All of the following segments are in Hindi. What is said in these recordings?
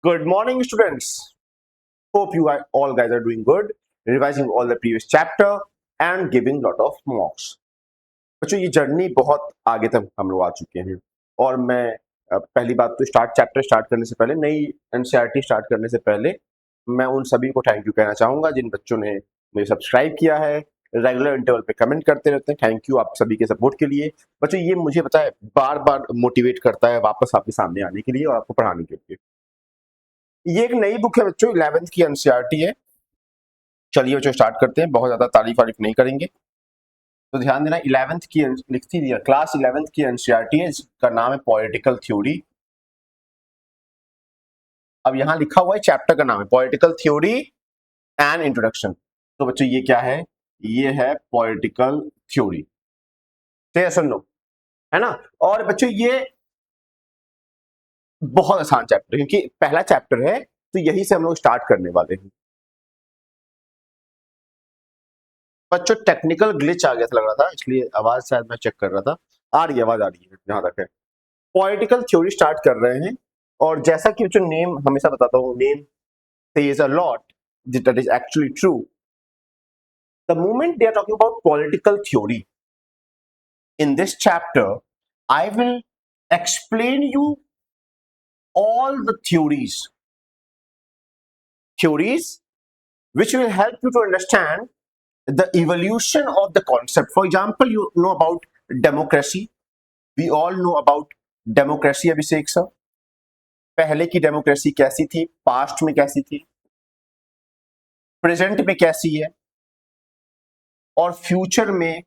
Good morning, students. Hope you are all guys are doing good, revising all the previous chapter and giving lot of mocks. बच्चों ये जर्नी बहुत आगे तक हम लोग आ चुके हैं और मैं पहली बात तो चैप्टर स्टार्ट करने से पहले नई एनसीईआरटी स्टार्ट करने से पहले मैं उन सभी को थैंक यू कहना चाहूंगा जिन बच्चों ने मुझे सब्सक्राइब किया है, रेगुलर इंटरवल पे कमेंट करते रहते हैं। थैंक यू आप सभी के सपोर्ट के लिए। बच्चों ये मुझे पता है बार बार मोटिवेट करता है वापस आपके सामने आने के लिए और आपको पढ़ाने के लिए। ये एक नई बुक है बच्चों, 11th की एनसीईआरटी है। चलिए बच्चों स्टार्ट करते हैं, बहुत ज्यादा तारीफ नहीं करेंगे। तो ध्यान देना 11th की लिखती दिया क्लास 11th की एनसीईआरटी है, इसका नाम है पॉलिटिकल थ्योरी। अब यहाँ लिखा हुआ है चैप्टर का नाम है पॉलिटिकल थ्योरी एंड इंट्रोडक्शन। तो बच्चों ये क्या है? ये है पॉलिटिकल थ्योरी। सुन लो, है ना। और बच्चों ये बहुत आसान चैप्टर है क्योंकि पहला चैप्टर है, तो यही से हम लोग स्टार्ट करने वाले हैं। बच्चों टेक्निकल ग्लिच आ गया था लग रहा था, इसलिए आवाज शायद मैं चेक कर रहा था। आवाज आ रही है जहां तक है। पॉलिटिकल थ्योरी स्टार्ट कर रहे हैं और जैसा कि जो नेम हमेशा बताता हूँ, name says a lot that is actually true. The moment they are talking about political theory in this chapter, I will explain you all the theories which will help you to understand the evolution of the concept. For example, you know about democracy. We all know about democracy, Abhishek sir. पहले की डेमोक्रेसी कैसी थी, पास्ट में कैसी थी, प्रेजेंट में कैसी है और फ्यूचर में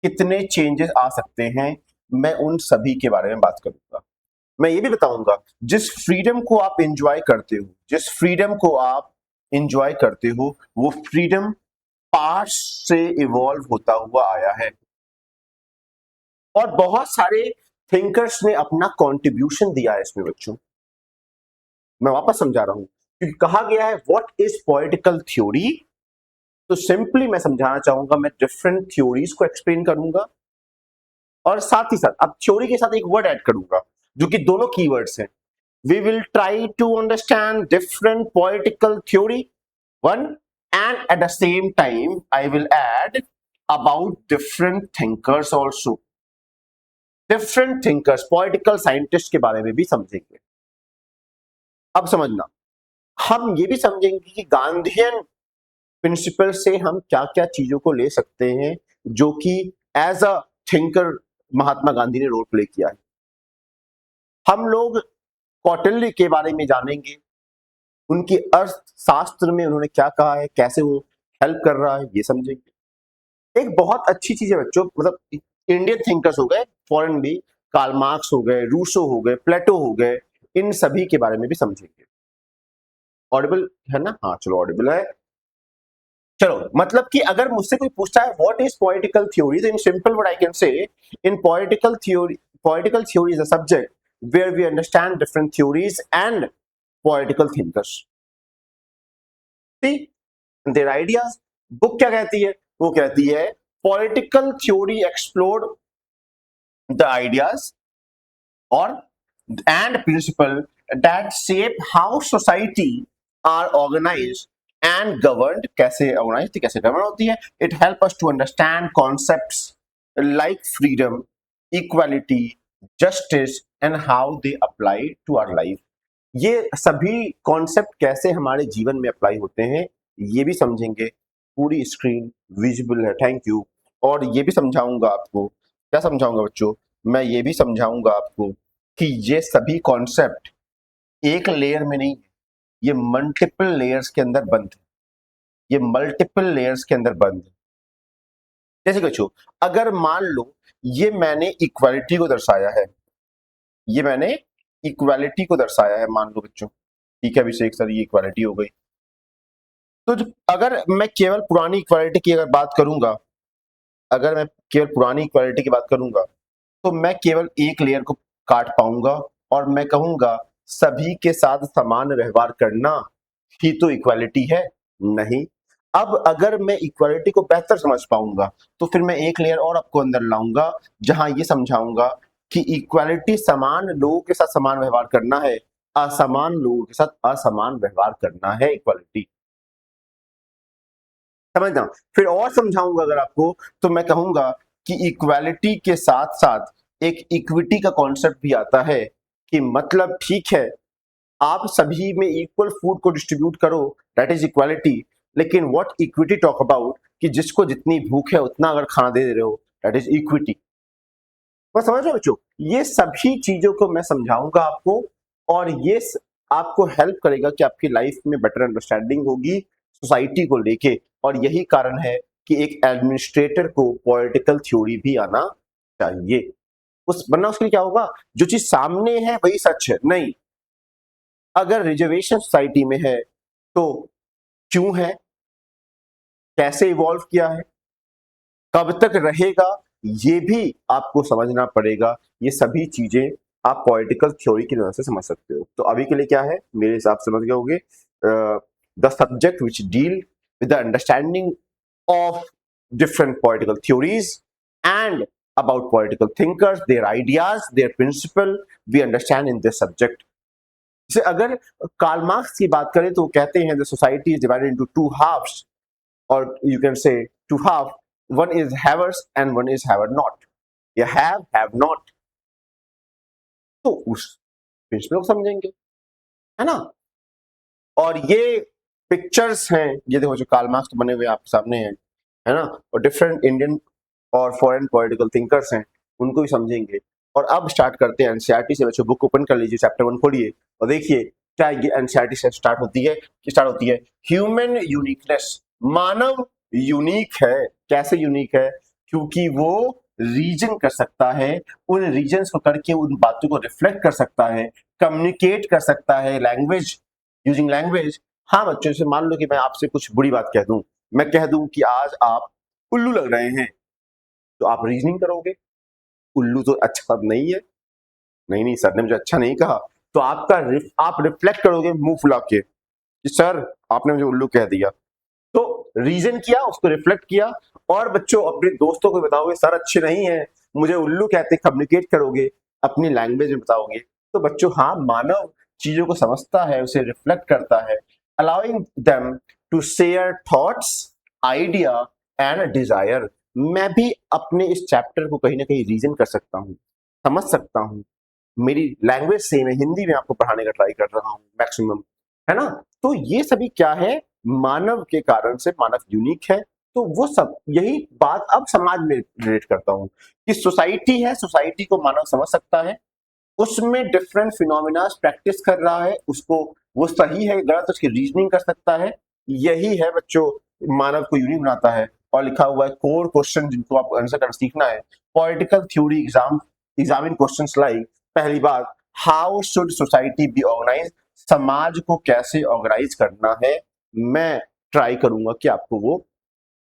कितने चेंजेस आ सकते हैं, मैं उन सभी के बारे में बात करूंगा। मैं ये भी बताऊंगा जिस फ्रीडम को आप एंजॉय करते हो वो फ्रीडम पास्ट से इवॉल्व होता हुआ आया है और बहुत सारे थिंकर्स ने अपना कंट्रीब्यूशन दिया है इसमें। बच्चों मैं वापस समझा रहा हूं क्योंकि कहा गया है व्हाट इज पॉलिटिकल थ्योरी, तो सिंपली मैं समझाना चाहूंगा, मैं डिफरेंट थ्योरीज को एक्सप्लेन करूंगा और साथ ही साथ अब थ्योरी के साथ एक वर्ड ऐड करूंगा जो कि दोनों कीवर्ड्स हैं। We will try to understand different political theory one and at the same time I will add about different thinkers also. Different thinkers, political scientist के बारे में भी समझेंगे। अब समझना, हम ये भी समझेंगे कि गांधीयन प्रिंसिपल से हम क्या क्या चीजों को ले सकते हैं जो कि as a thinker Mahatma Gandhi ने रोल प्ले किया है। हम लोग कौटिल्य के बारे में जानेंगे, उनकी अर्थशास्त्र में उन्होंने क्या कहा है, कैसे वो हेल्प कर रहा है, ये समझेंगे। एक बहुत अच्छी चीज है बच्चों, मतलब इंडियन थिंकर्स हो गए, फॉरेन भी, कार्ल मार्क्स हो गए, रूसो हो गए, प्लेटो हो गए, इन सभी के बारे में भी समझेंगे। ऑडिबल है ना? हाँ चलो ऑडिबल है। चलो मतलब कि अगर मुझसे कोई पूछता है व्हाट इज पॉलिटिकल थ्योरी, तो in simple word I can say in political theory is a subject where we understand different theories and political thinkers, see their ideas. Book क्या कहती है? वो कहती है political theory explored the ideas और and principle that shape how society are organized and governed. कैसे ऑर्गेनाइज थी, कैसे गवर्न होती है। It help us to understand concepts like freedom, equality, justice and how they apply to our life. ये सभी कॉन्सेप्ट कैसे हमारे जीवन में अप्लाई होते हैं ये भी समझेंगे। पूरी स्क्रीन विजिबल है, थैंक यू। और ये भी समझाऊंगा आपको, क्या समझाऊंगा बच्चों, मैं ये भी समझाऊंगा आपको कि ये सभी कॉन्सेप्ट एक लेयर में नहीं है, ये मल्टीपल लेयर्स के अंदर बंद है, ये मल्टीपल लेयर्स के अंदर बंद है। जैसे बच्चों अगर मान लो ये मैंने इक्वालिटी को दर्शाया है, ये मैंने इक्वालिटी को दर्शाया है, मान लो बच्चों, ठीक है अभिषेक सर ये इक्वालिटी हो गई। तो अगर मैं केवल पुरानी इक्वालिटी की अगर बात करूंगा, अगर मैं केवल पुरानी इक्वालिटी की बात करूंगा तो मैं केवल एक लेयर को काट पाऊंगा और मैं कहूंगा सभी के साथ समान व्यवहार करना ही तो इक्वालिटी है, नहीं। अब अगर मैं इक्वालिटी को बेहतर समझ पाऊंगा तो फिर मैं एक लेयर और आपको अंदर लाऊंगा जहां ये समझाऊंगा कि इक्वालिटी समान लोगों के साथ समान व्यवहार करना है, असमान लोगों के साथ असमान व्यवहार करना है इक्वालिटी। समझना, फिर और समझाऊंगा अगर आपको, तो मैं कहूंगा कि इक्वालिटी के साथ साथ एक इक्विटी का कॉन्सेप्ट भी आता है, कि मतलब ठीक है आप सभी में इक्वल फूड को डिस्ट्रीब्यूट करो, दैट इज इक्वालिटी, लेकिन व्हाट इक्विटी टॉक अबाउट, कि जिसको जितनी भूख है उतना अगर खाना दे रहे हो, दैट इज इक्विटी। मैं समझ रहे हो बच्चों, ये सभी चीजों को मैं समझाऊंगा आपको, और ये आपको हेल्प करेगा कि आपकी लाइफ में बेटर अंडरस्टैंडिंग होगी सोसाइटी को लेके। और यही कारण है कि एक एडमिनिस्ट्रेटर को पॉलिटिकल थ्योरी भी आना चाहिए, उस वरना उसके लिए क्या होगा, जो चीज सामने है वही सच है नहीं। अगर रिजर्वेशन सोसाइटी में है तो क्यों है, कैसे इवॉल्व किया है, कब तक रहेगा, ये भी आपको समझना पड़ेगा। ये सभी चीजें आप पॉलिटिकल थ्योरी की नजर से समझ सकते हो। तो अभी के लिए क्या है, मेरे हिसाब से समझ गए होंगे, the subject which deal with the understanding of different political theories and about political thinkers, their ideas, their principle we understand in this subject. जैसे अगर कार्ल मार्क्स की बात करें तो कहते हैं the society is divided into two halves, or you can say two half, one is havers and one is haver not, या have not। तो उस प्रिंसिपल को समझेंगे, है ना। और ये पिक्चर्स हैं, ये देखो जो कार्ल मार्क्स बने हुए आपके सामने हैं, है ना, और डिफरेंट इंडियन और फॉरेन पॉलिटिकल थिंकर्स हैं, उनको भी समझेंगे। और अब स्टार्ट करते हैं एनसीईआरटी से। बच्चों बुक ओपन कर लीजिए, चैप्टर 1 खोलिए और देखिए क्या ये एनसीईआरटी से स्टार्ट होती है, ह्यूमन यूनिकनेस। मानव यूनिक है। कैसे यूनिक है, क्योंकि वो रीजन कर सकता है, उन रीजन्स को करके उन बातों को रिफ्लेक्ट कर सकता है, कम्युनिकेट कर सकता है, लैंग्वेज, यूजिंग लैंग्वेज। हाँ बच्चों, से मान लो कि मैं आपसे कुछ बुरी बात कह दूं, मैं कह दूं कि आज आप उल्लू लग रहे हैं, तो आप रीजनिंग करोगे, उल्लू तो अच्छा शब्द नहीं है, नहीं नहीं सर ने मुझे अच्छा नहीं कहा, तो आप रिफ्लेक्ट करोगे मुंह फुला के कि सर आपने मुझे उल्लू कह दिया। तो रीजन किया, उसको रिफ्लेक्ट किया, और बच्चों अपने दोस्तों को बताओगे सर अच्छे नहीं है, मुझे उल्लू कहते, कम्युनिकेट करोगे, अपनी लैंग्वेज में बताओगे। तो बच्चों हाँ, मानव चीजों को समझता है, उसे रिफ्लेक्ट करता है, allowing them to share thoughts, idea and desire. मैं भी अपने इस चैप्टर को कहीं ना कहीं रीजन कर सकता हूँ, समझ सकता हूँ, मेरी लैंग्वेज सेम है, हिंदी में आपको पढ़ाने का ट्राई कर रहा हूँ मैक्सिमम, है ना। तो ये सभी क्या है, मानव के कारण से मानव यूनिक है। तो वो सब यही बात अब समाज में रिलेट करता हूं कि सोसाइटी है, सोसाइटी को मानव समझ सकता है, उसमें डिफरेंट फिनोमिना प्रैक्टिस कर रहा है, उसको वो सही है गलत उसकी रीजनिंग कर सकता है। यही है बच्चों मानव को यूनिक बनाता है। और लिखा हुआ है कोर क्वेश्चन जिनको आपको आंसर करना सीखना है, political theory examine questions like, पहली बात, how should society be organise, समाज को कैसे ऑर्गेनाइज करना है, मैं ट्राई करूंगा कि आपको वो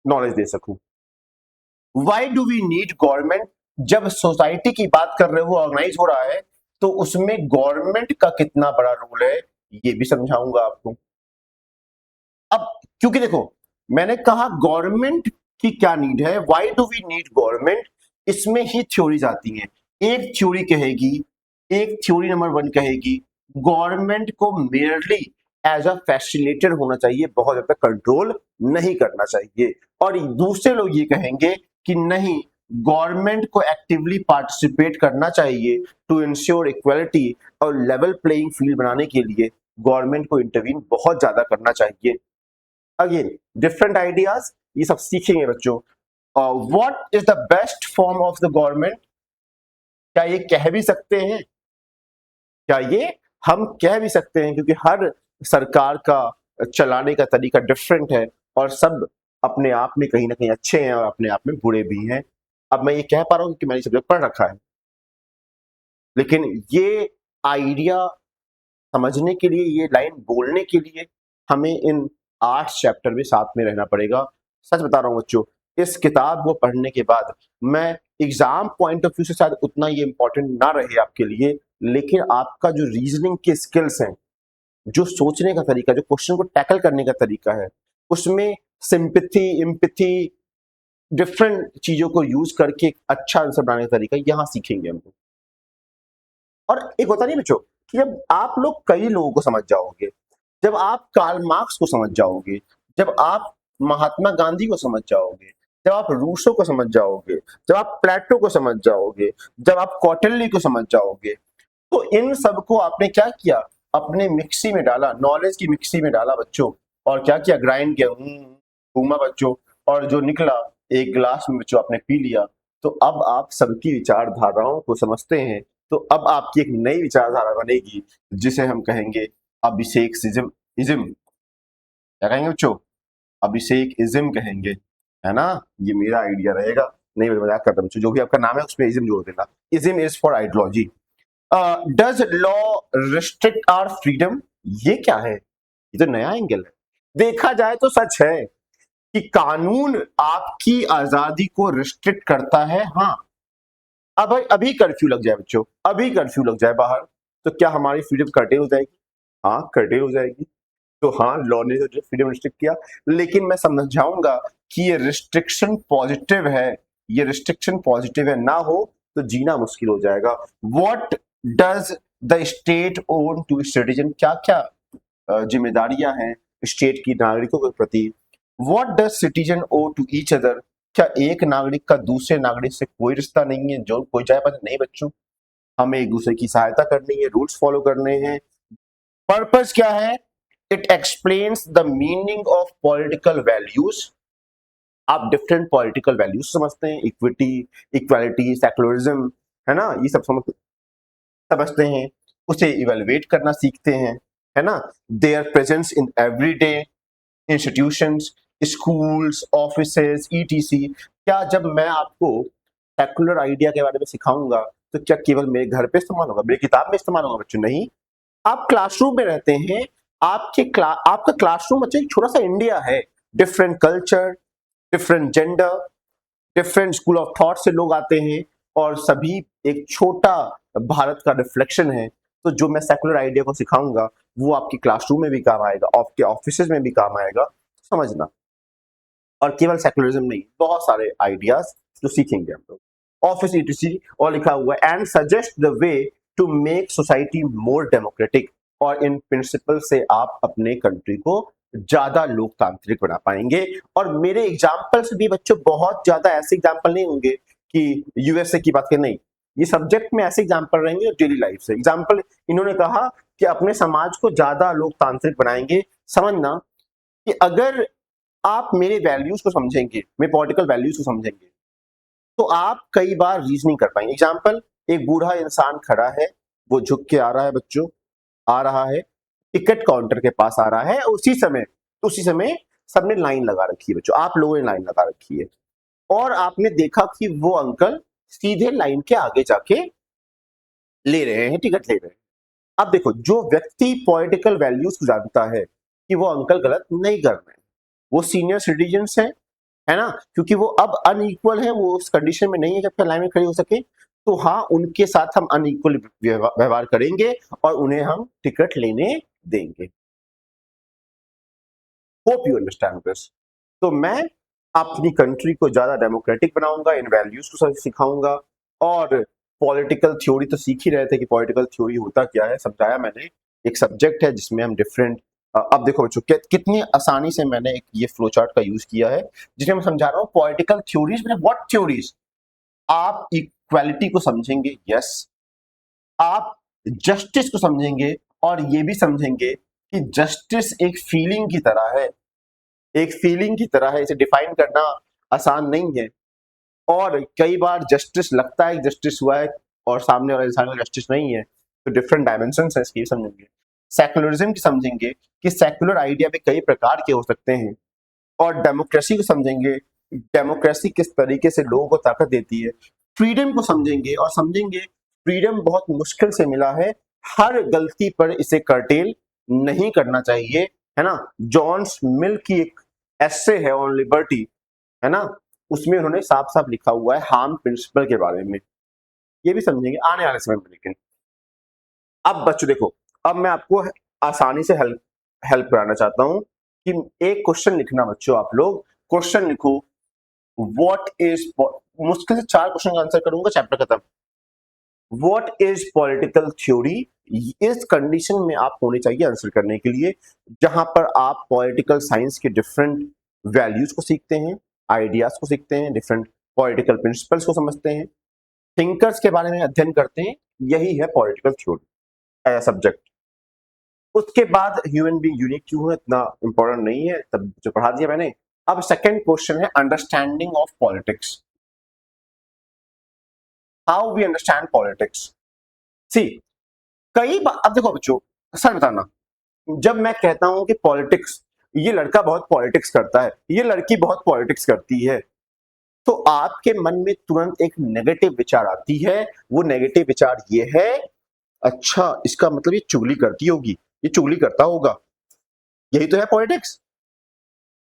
नॉलेज दे सकूं। Why do we need government, जब सोसाइटी की बात कर रहे हो ऑर्गेनाइज हो रहा है, तो उसमें गवर्नमेंट का कितना बड़ा रोल है, ये भी समझाऊंगा आपको। अब क्योंकि देखो मैंने कहा गवर्नमेंट की क्या नीड है, why do we need government, इसमें ही थ्योरीज आती हैं। एक थ्योरी कहेगी, एक थ्योरी नंबर 1 कहेगी गवर्नमेंट को मेयरली एज अ फैसिलिटेटर होना चाहिए, बहुत ज्यादा कंट्रोल नहीं करना चाहिए। और दूसरे लोग ये कहेंगे कि नहीं, गवर्नमेंट को एक्टिवली पार्टिसिपेट करना चाहिए टू इंश्योर इक्वालिटी, और लेवल प्लेइंग फील्ड बनाने के लिए गवर्नमेंट को इंटरवीन बहुत ज्यादा करना चाहिए। अगेन डिफरेंट आइडियाज, ये सब सीखेंगे बच्चों। What is the best form of the government, क्या ये कह भी सकते हैं, क्या ये हम कह भी सकते हैं, क्योंकि हर सरकार का चलाने का तरीका डिफरेंट है, और सब अपने आप में कहीं ना कहीं अच्छे हैं और अपने आप में बुरे भी हैं। अब मैं ये कह पा रहा हूं कि मैंने सब्जेक्ट पढ़ रखा है, लेकिन ये आइडिया समझने के लिए, ये लाइन बोलने के लिए हमें इन 8 चैप्टर में साथ में रहना पड़ेगा। सच बता रहा हूं बच्चों, इस किताब को पढ़ने के बाद मैं एग्जाम पॉइंट ऑफ व्यू से शायद उतना ये इंपॉर्टेंट ना रहे आपके लिए, लेकिन आपका जो रीजनिंग के स्किल्स हैं, जो सोचने का तरीका, जो क्वेश्चन को टैकल करने का तरीका है, उसमें सिंपैथी, एम्पैथी, डिफरेंट चीजों को यूज करके अच्छा आंसर बनाने का तरीका यहां सीखेंगे हम लोग। और एक होता नहीं बच्चों कि जब आप लोग कई लोगों को समझ जाओगे, जब आप कार्ल मार्क्स को समझ जाओगे, जब आप महात्मा गांधी को समझ जाओगे, जब आप रूसो को समझ जाओगे, जब आप प्लेटो को समझ जाओगे, जब आप कौटिल्य को समझ जाओगे, तो इन सबको आपने क्या किया, अपने मिक्सी में डाला, नॉलेज की मिक्सी में डाला बच्चों, और क्या किया, ग्राइंड किया, घूमा बच्चों, और जो निकला एक गिलास में बच्चों आपने पी लिया। तो अब आप सबकी विचारधाराओं को समझते हैं, तो अब आपकी एक नई विचारधारा बनेगी जिसे हम कहेंगे अभिषेक इज्म। क्या कहेंगे बच्चों? अभिषेक इज्म कहेंगे, है ना? ये मेरा आइडिया रहेगा, नहीं मैं मजाक करता बच्चों, जो भी आपका नाम है उसमें इज्म जोड़ देना। Ism is for ideology. Does law restrict our freedom? ये क्या है? ये तो नया एंगल है। देखा जाए तो सच है कि कानून आपकी आजादी को रिस्ट्रिक्ट करता है। हाँ, अब अभी कर्फ्यू लग जाए बच्चों, अभी कर्फ्यू लग जाए बाहर, तो क्या हमारी फ्रीडम कर्टेल हो जाएगी? हाँ, कर्टेल हो जाएगी। तो हाँ, लॉ ने तो फ्रीडम रिस्ट्रिक्ट किया, लेकिन मैं समझाऊंगा कि ये रिस्ट्रिक्शन पॉजिटिव है, ये रिस्ट्रिक्शन पॉजिटिव है, ना हो तो जीना मुश्किल हो जाएगा। What does the state own to citizen? क्या क्या जिम्मेदारियां हैं स्टेट की नागरिकों के प्रति? What does citizen owe to each other? क्या एक नागरिक का दूसरे नागरिक से कोई रिश्ता नहीं है, जो कोई चाहे बस? नहीं बच्चों, हमें एक दूसरे की सहायता करनी है, रूल्स फॉलो करने हैं। पर्पस क्या है? It explains the meaning of political values. आप डिफरेंट पॉलिटिकल वैल्यूज समझते हैं, इक्विटी, इक्वालिटी, सेक्युलरिज्म, है ना? ये सब समझते हैं, उसे इवेलुएट करना सीखते हैं, है ना? There presence in everyday institutions, schools, offices, etc. क्या जब मैं आपको सेक्युलर आइडिया के बारे में सिखाऊंगा तो क्या केवल मेरे घर पे इस्तेमाल होगा, मेरी किताब में इस्तेमाल होगा बच्चों? नहीं, आप क्लासरूम में रहते हैं, आपका क्लासरूम बच्चे एक छोटा सा इंडिया है, different culture, different gender, different school of thought से लोग आते हैं, और सभी एक छोटा भारत का रिफ्लेक्शन है। तो जो मैं सेकुलर आइडिया को सिखाऊंगा वो आपके क्लासरूम में भी काम आएगा, आपके ऑफिस में भी काम आएगा, समझना। और केवल सेकुलरिज्म नहीं, बहुत सारे आइडियाज जो सीखेंगे हम लोग। ऑफिस ईटीसी और लिखा हुआ है, and suggest the way to make society more democratic. और इन प्रिंसिपल से आप अपने कंट्री को ज्यादा लोकतांत्रिक बना पाएंगे। और मेरे एग्जाम्पल से भी बच्चों बहुत ज्यादा ऐसे एग्जाम्पल नहीं होंगे कि यूएसए की बात करें, नहीं, ये सब्जेक्ट में ऐसे एग्जाम्पल रहेंगे डेली लाइफ से। एग्जाम्पल इन्होंने कहा कि अपने समाज को ज्यादा लोकतांत्रिक बनाएंगे। समझना कि अगर आप मेरे वैल्यूज को समझेंगे, मेरे पॉलिटिकल वैल्यूज को समझेंगे, तो आप कई बार रीजनिंग कर पाएंगे। एग्जाम्पल, एक बूढ़ा इंसान खड़ा है, वो झुक के आ रहा है बच्चों, आ रहा है, टिकट काउंटर के पास आ रहा है, उसी समय सबने लाइन लगा रखी है बच्चों, आप लोगों ने लाइन लगा रखी है, और आपने देखा कि वो अंकल सीधे लाइन के आगे जाके ले रहे हैं, टिकट ले रहे हैं। अब देखो, जो व्यक्ति पॉलिटिकल वैल्यूज को जानता है कि वो अंकल गलत नहीं कर रहे हैं, वो सीनियर सिटीजन्स हैं, है ना? क्योंकि वो अब अनइक्वल है, वो उस कंडीशन में नहीं है जब तक लाइन में खड़े हो सके, तो हाँ, उनके साथ हम अनइक्वल व्यवहार करेंगे और उन्हें हम टिकट लेने देंगे। Hope you understand this. तो मैं अपनी कंट्री को ज्यादा डेमोक्रेटिक बनाऊंगा, इन वैल्यूज को सिखाऊंगा। और पॉलिटिकल थ्योरी तो सीख ही रहे थे कि पॉलिटिकल थ्योरी होता क्या है, समझाया मैंने। एक सब्जेक्ट है जिसमें हम डिफरेंट, अब देखो बच्चों कितनी आसानी से मैंने एक ये फ्लो चार्ट का यूज किया है, जिसमें मैं समझा रहा हूँ पॉलिटिकल थ्योरीज में व्हाट थ्योरीज। आप इक्वालिटी को समझेंगे, यस, आप जस्टिस को समझेंगे, और ये भी समझेंगे कि जस्टिस एक फीलिंग की तरह है, एक फीलिंग की तरह है, इसे डिफाइन करना आसान नहीं है। और कई बार जस्टिस लगता है जस्टिस हुआ है और सामने वाले इंसान का जस्टिस नहीं है, तो डिफरेंट डायमेंशन है इसकी समझेंगे। सेक्युलरिज्म की समझेंगे कि सेक्युलर आइडिया भी कई प्रकार के हो सकते हैं। और डेमोक्रेसी को समझेंगे, डेमोक्रेसी किस तरीके से लोगों को ताकत देती है। फ्रीडम को समझेंगे और समझेंगे फ्रीडम बहुत मुश्किल से मिला है, हर गलती पर इसे कर्टेल नहीं करना चाहिए, है ना? जॉन मिल की एक एस्से है ऑन लिबर्टी, है ना? उसमें उन्होंने साफ साफ लिखा हुआ है हार्म प्रिंसिपल के बारे में। ये भी समझेंगे आने वाले समय में। लेकिन अब बच्चों देखो, अब मैं आपको आसानी से हेल्प कराना चाहता हूं कि एक क्वेश्चन लिखना बच्चों, आप लोग क्वेश्चन लिखो, व्हाट इज, मुश्किल से 4 क्वेश्चन का आंसर करूंगा, चैप्टर खत्म। What is political theory? इस कंडीशन में आप होने चाहिए आंसर करने के लिए, जहां पर आप पॉलिटिकल साइंस के डिफरेंट वैल्यूज को सीखते हैं, आइडियाज को सीखते हैं, डिफरेंट पॉलिटिकल प्रिंसिपल्स को समझते हैं, थिंकर्स के बारे में अध्ययन करते हैं। यही है पॉलिटिकल थ्योरी एज सब्जेक्ट। उसके बाद ह्यूमन बीइंग यूनिक क्यों है, इतना इंपॉर्टेंट नहीं है, तब जो पढ़ा दिया मैंने। अब सेकंड क्वेश्चन है understanding of politics, how we understand politics. See कई बार, अब देखो बच्चों, सर बताना, जब मैं कहता हूं कि पॉलिटिक्स, ये लड़का बहुत पॉलिटिक्स करता है, ये लड़की बहुत पॉलिटिक्स करती है, तो आपके मन में तुरंत एक नेगेटिव विचार आती है। वो नेगेटिव विचार ये है, अच्छा इसका मतलब ये चुगली करती होगी, ये चुगली करता होगा, यही तो है पॉलिटिक्स।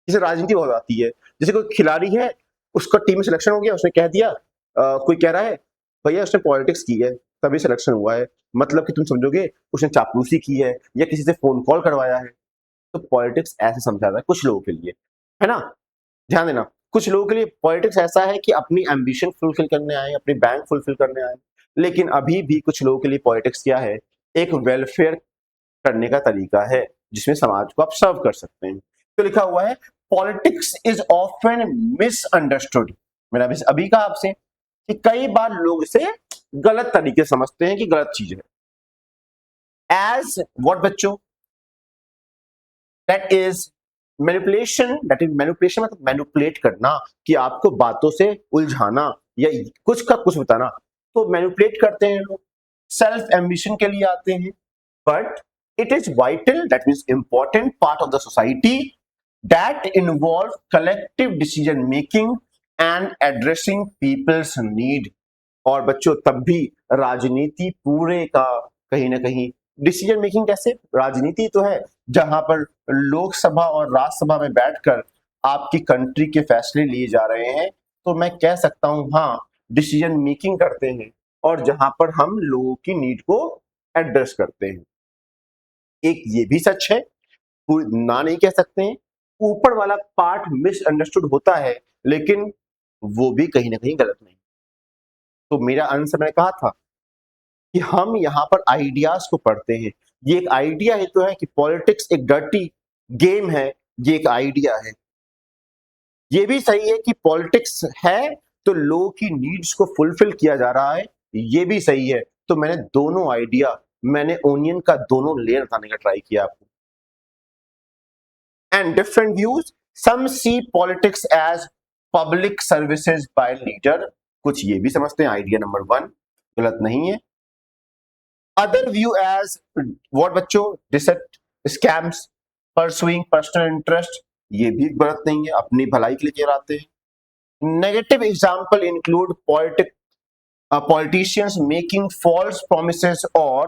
जैसे राजनीति बहुत आती है, जैसे कोई खिलाड़ी है, उसका टीम में सिलेक्शन हो गया, उसने कह दिया, कोई कह रहा है भैया उसने पॉलिटिक्स की है तभी सिलेक्शन हुआ है, मतलब कि तुम समझोगे उसने चापलूसी की है या किसी से फोन कॉल करवाया है। तो पॉलिटिक्स ऐसे समझा था कुछ लोगों के लिए, है ना, ध्यान देना, कुछ लोगों के लिए पॉलिटिक्स ऐसा है कि अपनी एम्बिशन फुलफिल करने आए, अपनी बैंक फुलफिल करने आए। लेकिन अभी भी कुछ लोगों के लिए पॉलिटिक्स क्या है, एक वेलफेयर करने का तरीका है, जिसमें समाज को आप सर्व कर सकते हैं। तो लिखा हुआ है पॉलिटिक्स इज ऑफन मिसअंडरस्टूड। मैंने अभी कहा आपसे कि कई बार लोग इसे गलत तरीके से समझते हैं कि गलत चीज है। एज व्हाट बच्चों, that is manipulation, that is manipulation मतलब मैनिपुलेट करना, कि आपको बातों से उलझाना या कुछ का कुछ बताना। तो मैनिपुलेट करते हैं लोग, सेल्फ एम्बिशन के लिए आते हैं। But it is vital, that means important part of the society that involve collective decision making and addressing people's need। और बच्चों तब भी राजनीति पूरे का कहीं ना कहीं डिसीजन मेकिंग, कैसे, राजनीति तो है जहां पर लोकसभा और राज्यसभा में बैठकर आपकी कंट्री के फैसले लिए जा रहे हैं, तो मैं कह सकता हूं हाँ डिसीजन मेकिंग करते हैं, और जहां पर हम लोगों की नीड को एड्रेस करते हैं। एक ये भी सच है, ना नहीं कह सकते हैं, ऊपर वाला पार्ट मिसअंडरस्टूड होता है, लेकिन वो भी कहीं ना कहीं गलत नहीं। तो मेरा आंसर मैंने कहा था कि हम यहाँ पर आइडियाज को पढ़ते हैं। ये एक आइडिया है तो है कि पॉलिटिक्स एक डर्टी गेम है, ये एक आइडिया है। ये भी सही है कि पॉलिटिक्स है तो लोगों की नीड्स को फुलफिल किया जा रहा है, ये भी सही है। तो मैंने दोनों आइडिया, मैंने ओनियन का दोनों लेयर बताने का ट्राई किया आपको। and different views. Some see politics as public services by leader, कुछ ये भी समझते हैं आइडिया नंबर 1 गलत नहीं है। Other view as what बच्चों, receptor, scams, pursuing personal interest, ये भी गलत नहीं है, अपनी भलाई के लिए चलाते हैं। Negative example include politicians making false promises or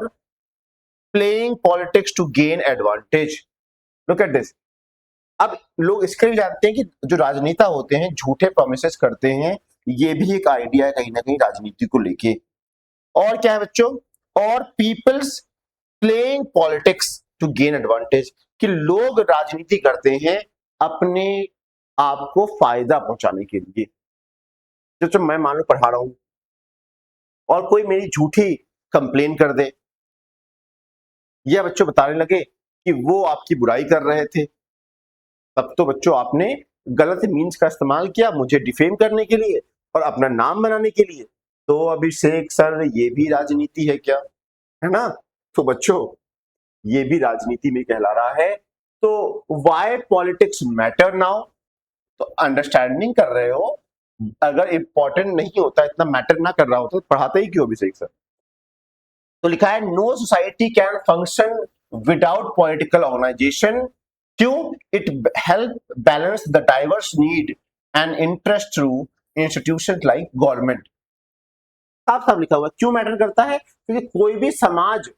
playing politics to gain advantage. Look at this. अब लोग इसके लिए जानते हैं कि जो राजनेता होते हैं झूठे प्रोमिसेस करते हैं, ये भी एक आइडिया है कहीं ना कहीं राजनीति को लेके। और क्या है बच्चों, और peoples playing politics to gain advantage, कि लोग राजनीति करते हैं अपने आप को फायदा पहुंचाने के लिए। जो मैं मान लो पढ़ा रहा हूं और कोई मेरी झूठी कंप्लेन कर दे, या बच्चों बताने लगे कि वो आपकी बुराई कर रहे थे, तब तो बच्चों आपने गलत मीन्स का इस्तेमाल किया मुझे डिफेम करने के लिए और अपना नाम बनाने के लिए। तो अभिषेक सर ये भी राजनीति है क्या, है ना। तो बच्चों ये भी राजनीति में कहला रहा है। तो व्हाई पॉलिटिक्स मैटर नाउ, तो अंडरस्टैंडिंग कर रहे हो, अगर इंपॉर्टेंट नहीं होता, इतना मैटर ना कर रहा होता तो पढ़ाते ही क्यों अभिषेक सर। तो लिखा है no society can function without political organization, क्यों, it help balance the diverse need and interest through institutions like government. साफ साफ लिखा हुआ क्यों मैटर करता है, क्योंकि कोई भी समाज,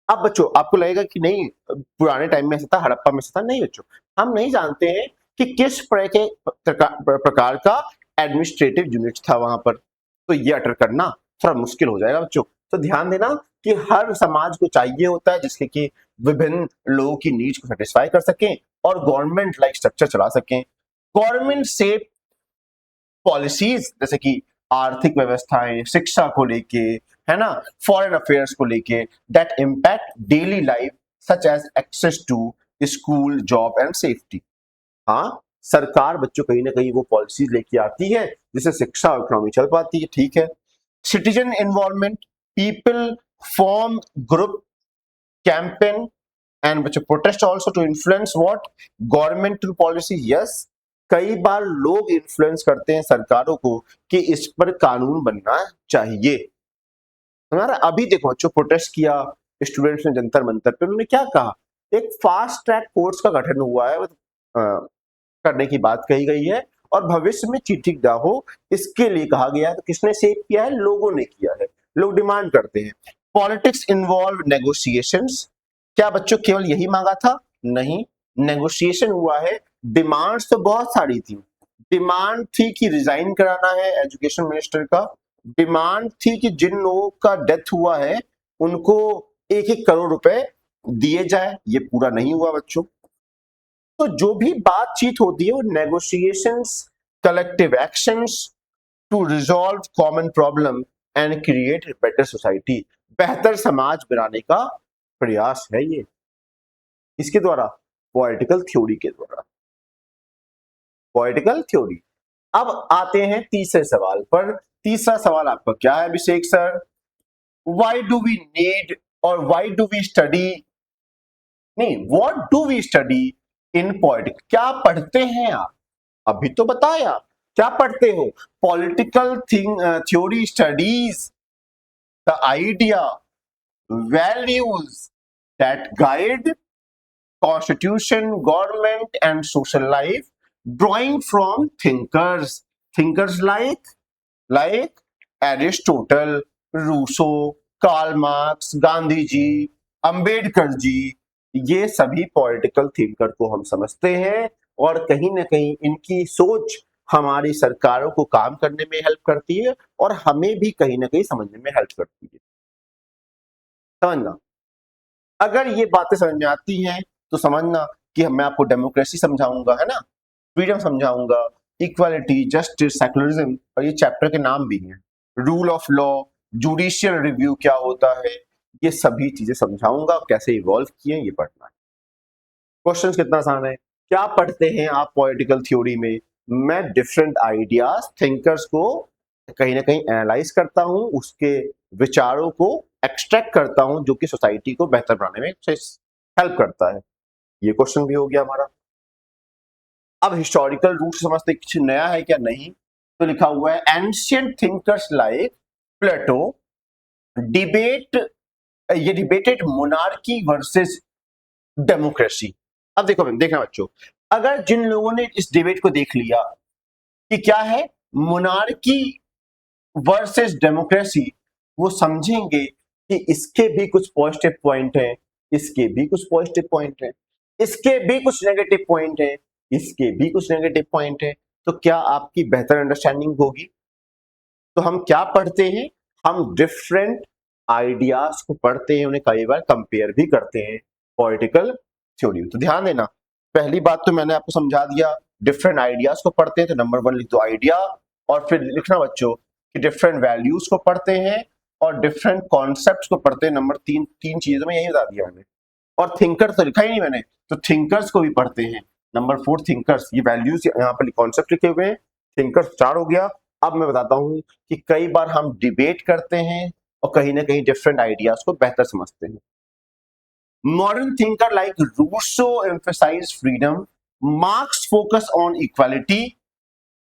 अब बच्चों आपको लगेगा कि नहीं पुराने टाइम में ऐसा था, हड़प्पा में ऐसा था, नहीं बच्चों, हम नहीं जानते हैं कि किस प्रकार का एडमिनिस्ट्रेटिव यूनिट था वहां पर, तो ये अटर करना थोड़ा मुश्किल हो जाएगा बच्चों। तो ध्यान देना कि हर समाज को चाहिए होता है जिसके कि विभिन्न लोगों की नीड्स को सेटिस्फाई कर सकें और गवर्नमेंट लाइक स्ट्रक्चर चला सकें। गवर्नमेंट से पॉलिसीज जैसे कि आर्थिक व्यवस्थाएं, शिक्षा को लेके, है ना, फॉरेन अफेयर्स को लेके, that impact daily life such as access to school, job and safety. हाँ, सरकार बच्चों कहीं ना कहीं वो पॉलिसीज लेके आती है जिससे शिक्षा और इकोनॉमी चल पाती है, ठीक है। Citizen involvement, people form group, campaign and बच्चों protest also to influence what government to policy. Yes, कई बार लोग इन्फ्लुएंस करते हैं सरकारों को कि इस पर कानून बनना चाहिए। हमारा अभी देखो बच्चों, प्रोटेस्ट किया स्टूडेंट्स ने जंतर मंतर पे, उन्होंने क्या कहा, एक फास्ट ट्रैक कोर्ट्स का गठन हुआ है, करने की बात कही गई है और भविष्य में चीटिंग ना हो इसके लिए कहा गया है। तो किसने सेव किया है? लोगों ने किया है, लोग डिमांड करते हैं। पॉलिटिक्स इन्वॉल्व नेगोशिएशंस, क्या बच्चों केवल यही मांगा था? नहीं, नेगोशिएशन हुआ है, डिमांड्स तो बहुत सारी थी। डिमांड थी कि रिजाइन कराना है एजुकेशन मिनिस्टर का, डिमांड थी कि जिन लोगों का डेथ हुआ है उनको 1-1 करोड़ रुपए दिए जाए, ये पूरा नहीं हुआ बच्चों। तो जो भी बातचीत होती है वो negotiations, collective actions to resolve common problem and create better society, बेहतर समाज बनाने का प्रयास है ये, इसके द्वारा, पॉलिटिकल थ्योरी के द्वारा, पॉलिटिकल थ्योरी। अब आते हैं तीसरे सवाल पर। तीसरा सवाल आपका क्या है अभिषेक sir? Why do we need और व्हाई डू वी स्टडी, नहीं, what do we study in politics, क्या पढ़ते हैं आप? अभी तो बताया क्या पढ़ते हो। Political theory studies the idea, values that guide constitution, government and social life, drawing from thinkers, thinkers like Aristotle, Rousseau, Karl Marx, Gandhi ji, Ambedkar ji. ये सभी पॉलिटिकल थिंकर को हम समझते हैं और कहीं ना कहीं इनकी सोच हमारी सरकारों को काम करने में हेल्प करती है और हमें भी कहीं ना कहीं समझने में हेल्प करती है। समझना, अगर ये बातें समझ में आती हैं तो समझना कि मैं आपको डेमोक्रेसी समझाऊंगा, है ना, फ्रीडम समझाऊंगा, इक्वालिटी, जस्टिस, सेकुलरिज्म, और ये चैप्टर के नाम भी हैं, rule of law, judicial review क्या होता है, ये सभी चीजें समझाऊंगा, कैसे इवॉल्व किए ये पढ़ना है। क्वेश्चन कितना आसान है। क्या पढ़ते हैं आप पॉलिटिकल थ्योरी में? मैं डिफरेंट आइडियाज, थिंकर्स को कहीं ना कहीं एनालाइज करता हूं, उसके विचारों को एक्सट्रैक्ट करता हूं जो कि सोसाइटी को बेहतर बनाने में हेल्प करता है। ये क्वेश्चन भी हो गया हमारा। अब हिस्टोरिकल रूट समझते कुछ नया है क्या? नहीं, तो लिखा हुआ है एंशियंट थिंकर्स लाइक प्लेटो डिबेट, ये डिबेटेड मोनार्की वर्सेस डेमोक्रेसी। अब देखो देखना बच्चों, अगर जिन लोगों ने इस डिबेट को देख लिया कि क्या है मोनार्की वर्सेस डेमोक्रेसी, वो समझेंगे कि इसके भी कुछ पॉजिटिव पॉइंट हैं, इसके भी कुछ पॉजिटिव पॉइंट हैं, इसके भी कुछ नेगेटिव पॉइंट हैं, इसके भी कुछ नेगेटिव पॉइंट हैं। तो क्या आपकी बेहतर अंडरस्टैंडिंग होगी। तो हम क्या पढ़ते हैं? हम डिफरेंट आइडियाज को पढ़ते हैं, उन्हें कई बार कंपेयर भी करते हैं पॉलिटिकल थ्योरी। तो ध्यान देना, पहली बात तो मैंने आपको समझा दिया, डिफरेंट आइडियाज को पढ़ते हैं तो नंबर 1 लिख दो आइडिया, और फिर लिखना बच्चों कि डिफरेंट वैल्यूज को पढ़ते हैं और डिफरेंट कॉन्सेप्ट्स को पढ़ते हैं। नंबर 3, 3 चीजें मैं यही बता दिया मैंने। और थिंकर तो लिखा ही नहीं मैंने, तो थिंकर्स को भी पढ़ते हैं। नंबर 4 थिंकर्स, ये वैल्यूज यहाँ पर कॉन्सेप्ट लिखे हुए हैं, थिंकर्स 4 हो गया। अब मैं बताता हूं कि कई बार हम डिबेट करते हैं और कहीं ना कहीं डिफरेंट आइडियाज को बेहतर समझते हैं। Modern thinker like Rousseau emphasise freedom, Marx focus on equality,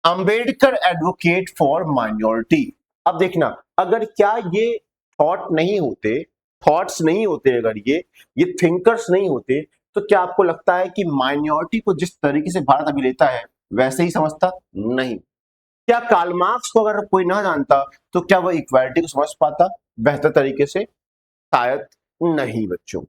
Ambedkar advocate for minority. अब देखना, अगर क्या ये थॉट नहीं होते, थॉट्स नहीं होते, अगर ये थिंकर्स नहीं होते, तो क्या आपको लगता है कि माइनॉरिटी को जिस तरीके से भारत अभी लेता है वैसे ही समझता? नहीं। क्या कार्ल मार्क्स को अगर कोई ना जानता तो क्या वो इक्वालिटी को समझ पाता बेहतर तरीके से? शायद नहीं बच्चों,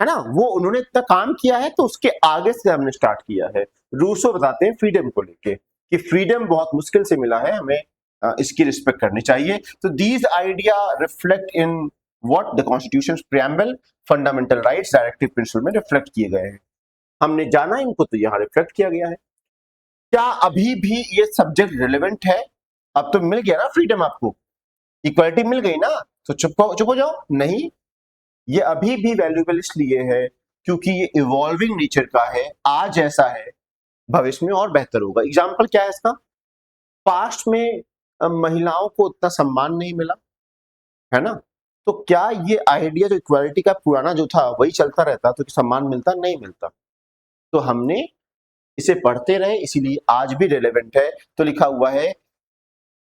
है ना। वो उन्होंने इतना काम किया है तो उसके आगे से हमने स्टार्ट किया है। रूसो बताते हैं फ्रीडम को लेके कि फ्रीडम बहुत मुश्किल से मिला है, हमें इसकी रिस्पेक्ट करनी चाहिए। तो these idea reflect in what the constitution preamble, fundamental rights, directive principle में रिफ्लेक्ट किए गए हैं। हमने जाना इनको तो यहाँ रिफ्लेक्ट किया गया है। क्या अभी भी ये सब्जेक्ट रिलेवेंट है? अब तो मिल गया ना फ्रीडम, आपको इक्वालिटी मिल गई ना, तो चुप हो जाओ। नहीं, ये अभी भी वैल्यूएबल इसलिए है क्योंकि ये इवॉल्विंग नेचर का है। आज ऐसा है, भविष्य में और बेहतर होगा। एग्जाम्पल क्या है इसका? पास्ट में महिलाओं को उतना सम्मान नहीं मिला, है ना? तो क्या ये आइडिया जो इक्वालिटी का पुराना जो था वही चलता रहता तो कि सम्मान मिलता? नहीं मिलता। तो हमने इसे पढ़ते रहे, इसीलिए आज भी रिलेवेंट है। तो लिखा हुआ है,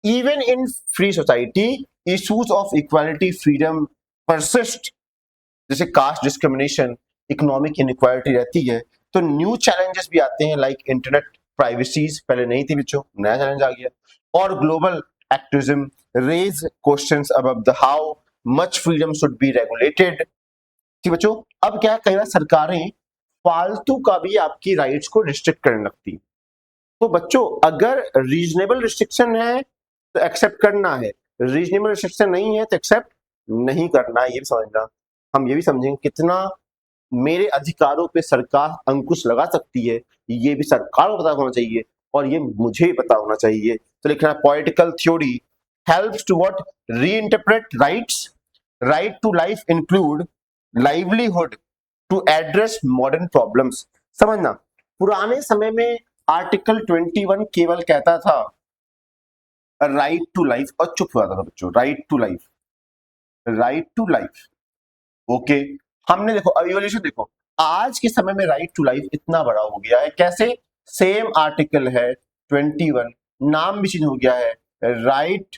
even in free society issues of equality freedom persist. जैसे कास्ट डिस्क्रिमिनेशन, इकोनॉमिक इनइक्वालिटी रहती है, तो न्यू चैलेंजेस भी आते हैं, लाइक इंटरनेट प्राइवेसीज पहले नहीं थी बच्चों, नया चैलेंज आ गया। और global activism raise questions about the how much freedom should be regulated. ठीक बच्चों, अब क्या है, कई बार सरकारें फालतू का भी आपकी राइट्स को रिस्ट्रिक्ट करने लगती। तो बच्चों, अगर रीजनेबल रिस्ट्रिक्शन है तो एक्सेप्ट करना है, रीजनेबल रिस्ट्रिक्शन नहीं है तो एक्सेप्ट नहीं करना है, ये भी समझना। हम ये भी समझेंगे कितना मेरे अधिकारों पे सरकार अंकुश लगा सकती है, ये भी सरकार को पता होना चाहिए और ये मुझे पता होना चाहिए। तो लिखना है, political theory helps to what reinterpret rights. Right to life include livelihood to address modern problems. समझना, पुराने समय में आर्टिकल 21 केवल कहता था राइट टू लाइफ, और चुप हो जाता था बच्चों, right to life, right to life. Okay, हमने देखो अब इवोल्यूशन देखो, आज के समय में राइट टू लाइफ इतना बड़ा हो गया है। कैसे? सेम आर्टिकल है 21, नाम भी चेंज हो गया है, right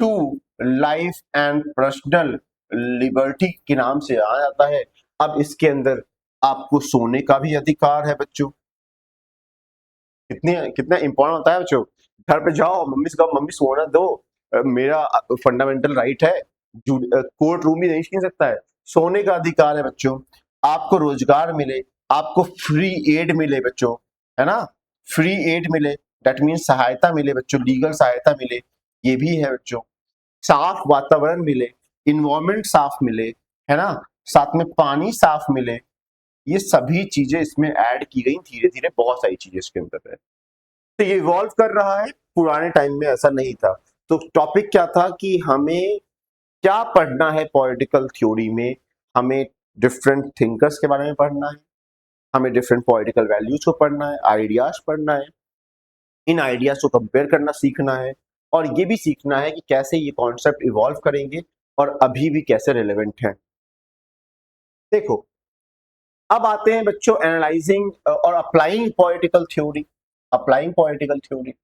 to life and personal liberty के नाम से आ जाता है। अब इसके अंदर आपको सोने का भी अधिकार है बच्चों। कितने कितना इंपॉर्टेंट होता है बच्चों। घर पे जाओ, मम्मी से कहो, मम्मी सोना दो, मेरा फंडामेंटल राइट है, कोर्ट रूम भी नहीं छीन सकता है। सोने का अधिकार है बच्चों। आपको रोजगार मिले, आपको फ्री एड मिले बच्चों, है ना? फ्री एड मिले, दैट मीन सहायता मिले बच्चों, लीगल सहायता मिले, ये भी है बच्चों। साफ वातावरण मिले, इन्वायरमेंट साफ मिले, है ना? साथ में पानी साफ मिले, ये सभी चीजें इसमें ऐड की गई। धीरे धीरे बहुत सारी चीजें इसके अंदर है, तो ये इवॉल्व कर रहा है। पुराने टाइम में ऐसा नहीं था। तो टॉपिक क्या था कि हमें क्या पढ़ना है पॉलिटिकल थ्योरी में? हमें डिफरेंट थिंकर्स के बारे में पढ़ना है, हमें डिफरेंट पॉलिटिकल वैल्यूज को पढ़ना है, आइडियाज पढ़ना है, इन आइडियाज को कंपेयर करना सीखना है, और ये भी सीखना है कि कैसे ये कॉन्सेप्ट इवॉल्व करेंगे और अभी भी कैसे रिलेवेंट है। देखो, अब आते हैं बच्चों एनालाइजिंग और applying political theory. Applying political theory,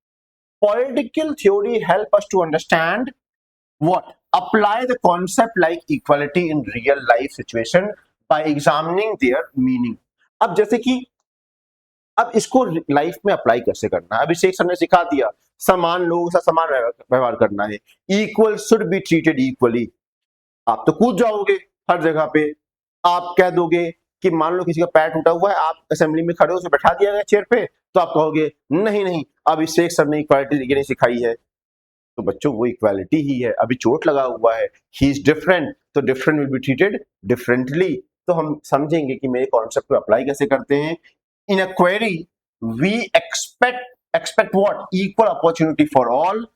political theory help us to understand what apply the concept like equality in real life situation by examining their meaning। अब जैसे कि अब इसको लाइफ में अप्लाई कैसे करना है, अभी शेख सर ने सिखा दिया, समान लोगों से समान व्यवहार करना है, equal should be treated equally. आप तो कूद जाओगे हर जगह पे। आप कह दोगे कि मान लो किसी का पैर टूटा हुआ है, आप असेंबली में खड़े हो, उसे बैठा दिया गया चेयर पे, तो आप कहोगे नहीं नहीं, अब इस शेख सर ने इक्वालिटी ये नहीं सिखाई है। तो बच्चों, वो इक्वालिटी ही है। अभी चोट लगा हुआ है, ही इज डिफरेंट, तो different will be treated differently. तो हम समझेंगे कि मेरे कॉन्सेप्ट को अप्लाई कैसे करते हैं। In a query we expect what equal opportunity for all,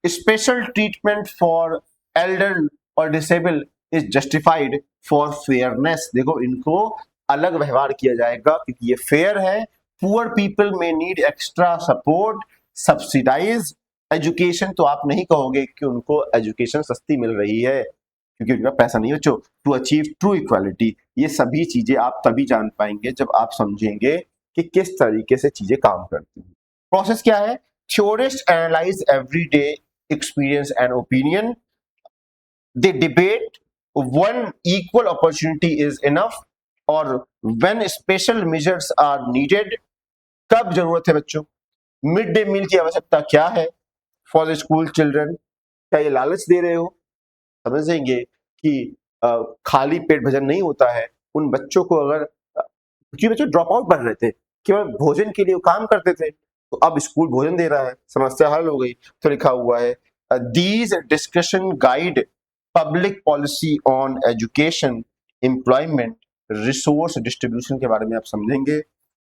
special treatment for elder और disable is justified for fairness. देखो, इनको अलग व्यवहार किया जाएगा क्योंकि ये फेयर है। Poor people may need extra support, subsidise education, तो आप नहीं कहोगे कि उनको एजुकेशन सस्ती मिल रही है क्योंकि उनका पैसा नहीं है बच्चों। टू अचीव ट्रू इक्वालिटी, ये सभी चीजें आप तभी जान पाएंगे जब आप समझेंगे कि किस तरीके से चीजें काम करती हैं। प्रोसेस क्या है? Theorist analyze everyday experience and opinion, they debate one equal opportunity is enough और when special measures are needed, कब जरूरत है बच्चों, मिड डे मील की आवश्यकता क्या है फॉर द स्कूल चिल्ड्रन, क्या ये लालच दे रहे हो? समझेंगे कि खाली पेट भजन नहीं होता है। उन बच्चों को अगर क्योंकि बच्चों ड्रॉप आउट बढ़ रहे थे, केवल भोजन के लिए वो काम करते थे, तो अब स्कूल भोजन दे रहा है, समस्या हल हो गई। तो लिखा हुआ है, these discussion guide public policy on education, employment, resource distribution के बारे में आप समझेंगे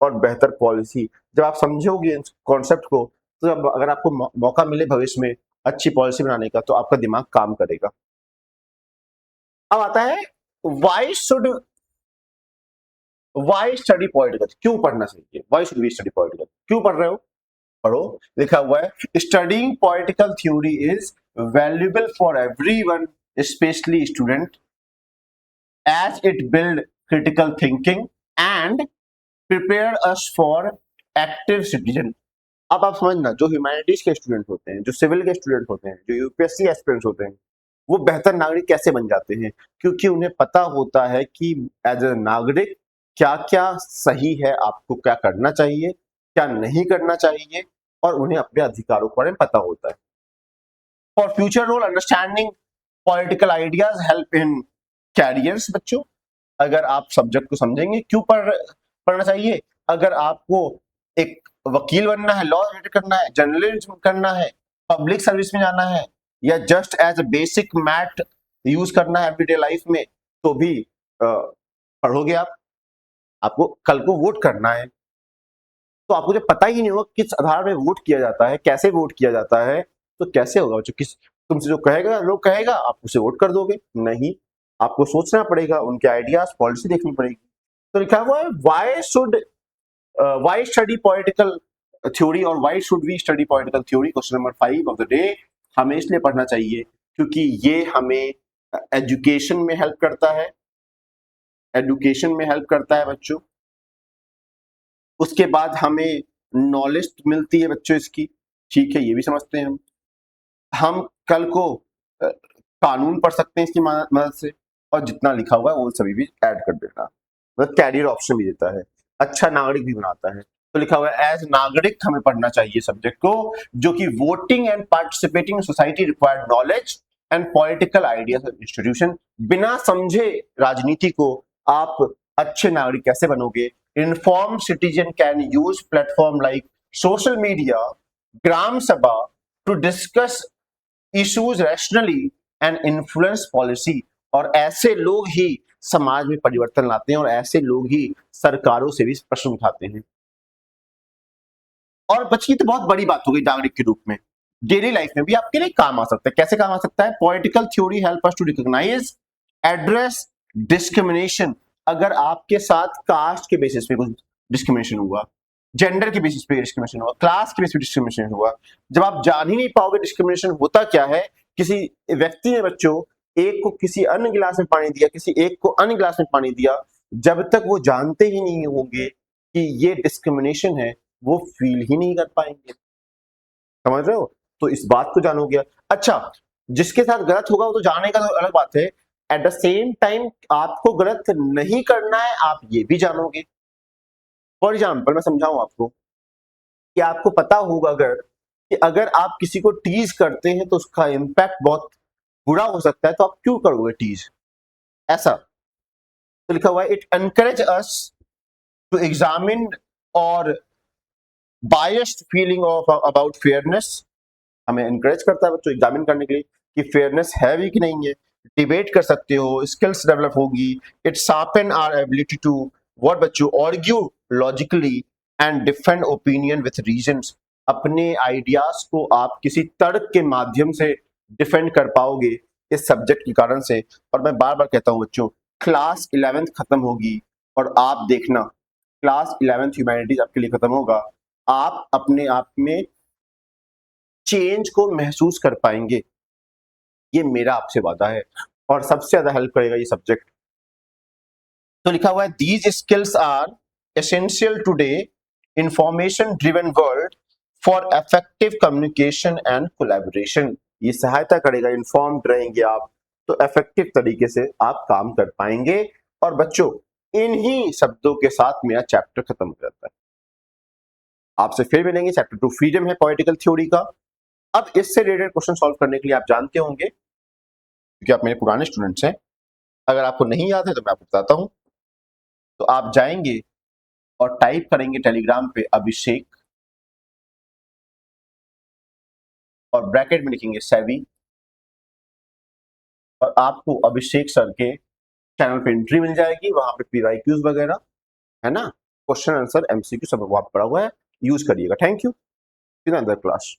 और बेहतर पॉलिसी। जब आप समझोगे कॉन्सेप्ट को, तो जब अगर आपको मौका मिले भविष्य में अच्छी पॉलिसी बनाने का, तो आपका दिमाग काम करेगा। अब आता है वाई स्टडी पॉलिटिकल, क्यों पढ़ना चाहिए, why should we study political, क्यों पढ़ रहे हो, पढ़ो। लिखा हुआ है studying political theory is valuable for everyone, especially student, as it build critical thinking and prepare us for active citizen। अब आप समझना, जो ह्यूमैनिटीज के स्टूडेंट होते हैं, जो सिविल के स्टूडेंट होते हैं, जो यूपीएससी एस्पिरेंट्स होते हैं, वो बेहतर नागरिक कैसे बन जाते हैं, क्योंकि उन्हें पता होता है कि एज ए नागरिक क्या क्या सही है, आपको क्या करना चाहिए, क्या नहीं करना चाहिए, और उन्हें अपने अधिकारों के बारे में पता होता है। For future role understanding political ideas help in careers. बच्चों, अगर आप सब्जेक्ट को समझेंगे, क्यों पढ़ना चाहिए, अगर आपको एक वकील बनना है, लॉ रिलेटेड करना है, जर्नलिज्म करना है, पब्लिक सर्विस में जाना है, या just as a basic math use करना है एवरीडे लाइफ में, तो भी पढ़ोगे आप। आपको कल को वोट करना है, तो आपको जब पता ही नहीं होगा किस आधार में वोट किया जाता है, कैसे वोट किया जाता है, तो कैसे होगा बच्चों, किस तुमसे जो कहेगा, लोग कहेगा, आप उसे वोट कर दोगे? नहीं, आपको सोचना पड़ेगा, उनके आइडियाज, पॉलिसी देखनी पड़ेगी। तो लिखा हुआ है वाई स्टडी पॉलिटिकल थ्योरी, और why should we study political theory, question number 5 of the day. हमें इसलिए पढ़ना चाहिए क्योंकि ये हमें एजुकेशन में हेल्प करता है, एजुकेशन में हेल्प करता है बच्चों। उसके बाद हमें नॉलेज मिलती है बच्चों इसकी, ठीक है, ये भी समझते हैं हम कल को कानून पढ़ सकते हैं इसकी मदद से, और जितना लिखा हुआ है वो सभी भी ऐड कर देना, मतलब कैरियर ऑप्शन भी देता है, अच्छा नागरिक भी बनाता है। तो लिखा हुआ है एज नागरिक हमें पढ़ना चाहिए सब्जेक्ट को, जो कि voting and participating society required knowledge and political ideas of institution. बिना समझे राजनीति को आप अच्छे नागरिक कैसे बनोगे? Inform citizen can use platform like social media, gram sabha to discuss issues rationally and influence policy. और ऐसे लोग ही समाज में परिवर्तन लाते हैं, और ऐसे लोग ही सरकारों से भी प्रश्न उठाते हैं। और बच्ची तो बहुत बड़ी बात हो गई नागरिक के रूप में, डेली लाइफ में भी आपके लिए काम आ सकता है। कैसे काम आ सकता है? Political theory help us to recognise, address discrimination. अगर आपके साथ कास्ट के बेसिस पे कुछ डिस्क्रिमिनेशन हुआ, जेंडर के बेसिस पे डिस्क्रिमिनेशन हुआ, क्लास के बेसिस पे डिस्क्रिमिनेशन हुआ, जब आप जान ही नहीं पाओगे डिस्क्रिमिनेशन होता क्या है, किसी व्यक्ति ने बच्चों एक को किसी अन्य गिलास में पानी दिया, किसी एक को अन्य गिलास में पानी दिया, जब तक वो जानते ही नहीं होंगे कि ये डिस्क्रिमिनेशन है, वो फील ही नहीं कर पाएंगे। समझ रहे हो? तो इस बात को जानोगे। अच्छा, जिसके साथ गलत होगा वो तो जानेगा, तो अलग बात है। एट द सेम टाइम आपको गलत नहीं करना है, आप ये भी जानोगे। फॉर एग्जाम्पल मैं समझाऊं आपको कि आपको पता होगा कि अगर आप किसी को टीज करते हैं तो उसका इंपैक्ट बहुत बुरा हो सकता है, तो आप क्यों करोगे टीज? ऐसा तो लिखा हुआ है it encourage us to examine और biased feeling of about fairness. हमें एनकरेज करता है बच्चों एग्जामिन करने के लिए कि फेयरनेस है भी कि नहीं है। डिबेट कर सकते हो, स्किल्स डेवलप होगी। It sharpen our ability to what बच्चों argue logically and defend opinion with reasons. अपने आइडियाज को आप किसी तर्क के माध्यम से डिफेंड कर पाओगे इस सब्जेक्ट के कारण से। और मैं बार बार कहता हूं बच्चों, क्लास 11th खत्म होगी और आप देखना क्लास 11th ह्यूमैनिटीज आपके लिए खत्म होगा, आप अपने आप में चेंज को महसूस कर पाएंगे। ये मेरा आपसे वादा है, और सबसे ज्यादा हेल्प करेगा ये सब्जेक्ट। तो लिखा हुआ है these skills are essential today information driven world for effective communication and collaboration. ये सहायता करेगा, इन्फॉर्म्ड रहेंगे आप तो इफेक्टिव तरीके से आप काम कर पाएंगे। और बच्चों, इन्हीं शब्दों के साथ मेरा चैप्टर खत्म हो जाता है। आपसे फिर मिलेंगे, चैप्टर 2 फ्रीडम है पॉलिटिकल थ्योरी का। अब इससे रिलेटेड क्वेश्चन सॉल्व करने के लिए आप जानते होंगे, क्योंकि आप मेरे पुराने स्टूडेंट्स हैं। अगर आपको नहीं याद है तो मैं आपको बताता हूं। तो आप जाएंगे और टाइप करेंगे टेलीग्राम पे अभिषेक, और ब्रैकेट में लिखेंगे सेवी, और आपको अभिषेक सर के चैनल पे एंट्री मिल जाएगी। वहां पे पीवाईक्यूज वगैरह है ना, क्वेश्चन आंसर एमसीक्यू सब वहां पड़ा हुआ है, यूज करिएगा। Thank you, in other class.